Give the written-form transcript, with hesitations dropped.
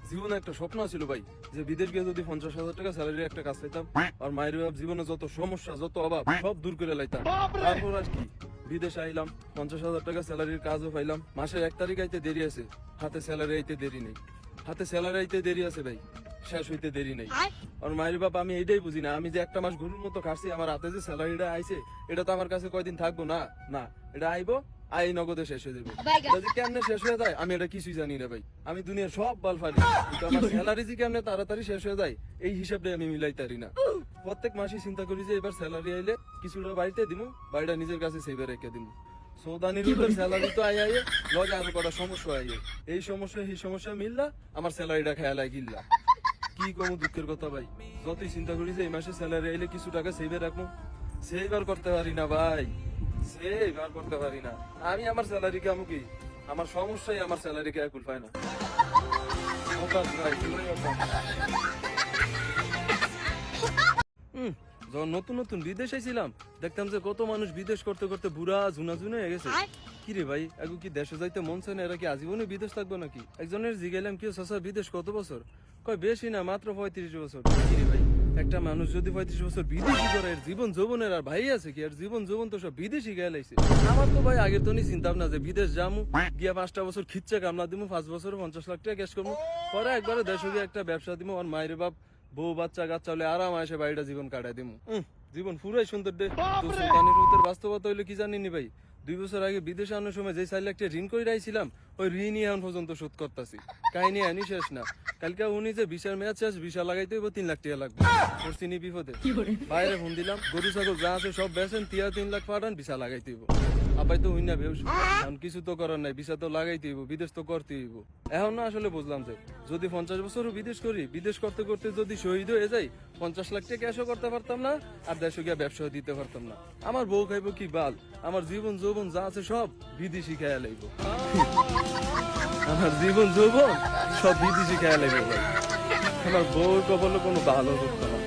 জীবনে একটা স্বপ্ন ছিল ভাই, যে বিদেশ গিয়ে যদি 50,000 টাকা স্যালারি একটা কাজ পেতাম আর মায়ের বাপ জীবনে যত সমস্যা যত অভাব সব দূর করে লাইতাম। তারপর আর কি, বিদেশে আইলাম, 50,000 টাকা স্যালারির কাজও পাইলাম। মাসের 1 তারিখ আইতে দেরি আছে, হাতে স্যালারি আইতে দেরি নেই। হাতে স্যালারি আইতে দেরি আছে ভাই, শেষ হইতে দেরি নেই। আর মায়ের বাপ আমি এইটাই বুঝি না, আমি যে একটা মাস গরুর মতো খাচ্ছি, আমার হাতে যে স্যালারিটা আইছে এটা তো আমার কাছে কয়দিন থাকবো না। না, এটা আইবো, আই নগদে শেষ হয়ে যাবে। এটা যে কেমনে শেষ হয়ে যায় আমি এটা কিছুই জানি না ভাই। আমি দুনিয়ার সব বাল ফারি, কিন্তু আমার স্যালারি যে কেমনে তাড়াতাড়ি শেষ হয়ে যায় এই হিসাবটা আমি মিলাইতে পারি না। প্রত্যেক মাসে চিন্তা করি যে এবার স্যালারি আইলে কিছুটা বাড়িতে দিমু, বাড়িটা নিজের কাছে সেভে রেখে দিমু। সৌদানির উপর স্যালারি তো আই লগে আরো কটা সমস্যা আইয়ে, এই সমস্যা মিললা আমার স্যালারিটা খেয়ালাই গিল্লা। কি কম দুঃখের কথা ভাই, যতই চিন্তা করি যে এই মাসে স্যালারি আইলে কিছু টাকা সেভে রাখবো, সেইবার করতে পারি না ভাই, সেইবার করতে পারি না। আমি আমার স্যালারি কে কি, আমার সমস্যাই আমার স্যালারি কে একুল পায় না। যখন নতুন নতুন বিদেশ আইছিলাম দেখতাম যে কত মানুষ বিদেশ করতে করতে বুড়া ঝুনা হয়ে গেছে। কি রে ভাই, এখন কি দেশে যাইতে মন চায় না, এরা কি আজীবনে বিদেশ থাকবো নাকি? একজনের জিগাইলাম কি চাচা বিদেশ কত বছর, কয় বেশি না মাত্র 35 বছর। কি রে ভাই, একটা মানুষ যদি 35 বছর বিদেশি করে এর জীবন যৌবনের আর ভাই আছে কি? আর জীবন যৌবন তো সব বিদেশি গেয়ে লাইছে। আমার তো ভাই আগের তো চিন্তা ভাবনা যে বিদেশ যামু, গিয়া 5টা বছর খিচ্ছে কামলা দিমু, 5 বছরে 50 লাখ টাকা ক্যাশ করবো, পরে একবারে দেশে গিয়ে একটা ব্যবসা দিমু, আর মায়ের বাপ বউ বাচ্চা কাচ্চা হলে আরাম আসে বাড়িটা জীবন কাটাই দিমু। জীবন পুরাই সুন্দর দে। তো সুলতানের রূপের বাস্তবতা হইলো কি জানিনি ভাই, 2 বছর আগে বিদেশে আনার সময় যে 4 লাখ টাকা ঋণ করে রাইছিলাম, ওই ঋণই এখন পর্যন্ত শোধ করতেছি। কাহিনী আনি শেষ না। কালকে উনি যে ভিসার মেয়াদ শেষ, ভিসা লাগাইতে হইব 3 লাখ টাকা লাগবে। পড়ছিনি বিপদে, বাইরে ফোন দিলাম, গরু ছাগল যা আছে সব বেচেন, 3 লাখ পাঠান, ভিসা লাগাইতে হইব। আপাই তো হইনা বেউস, এখন কিছু তো করার নাই, ভিসা তো লাগাইতে হইব, বিদেশ তো করতে হইব। এখন না আসলে বুঝলাম যে যদি 50 বছরও বিদেশ করি, বিদেশ করতে করতে যদি শহীদ হয়ে যাই, 50 লাখ টাকা ক্যাশও করতে পারতাম না, আর দেশে গিয়ে ব্যবসা দিতে পারতাম না। আমার বউ খাইব কি বাল, আমার জীবন যৌবন যা আছে সব বিদেশি খেয়া লাইব। আমার জীবন যৌবন সব বিদেশি খেয়া লাইব ভাই। আমার বউ কবলে কোনো ভালো করতো না।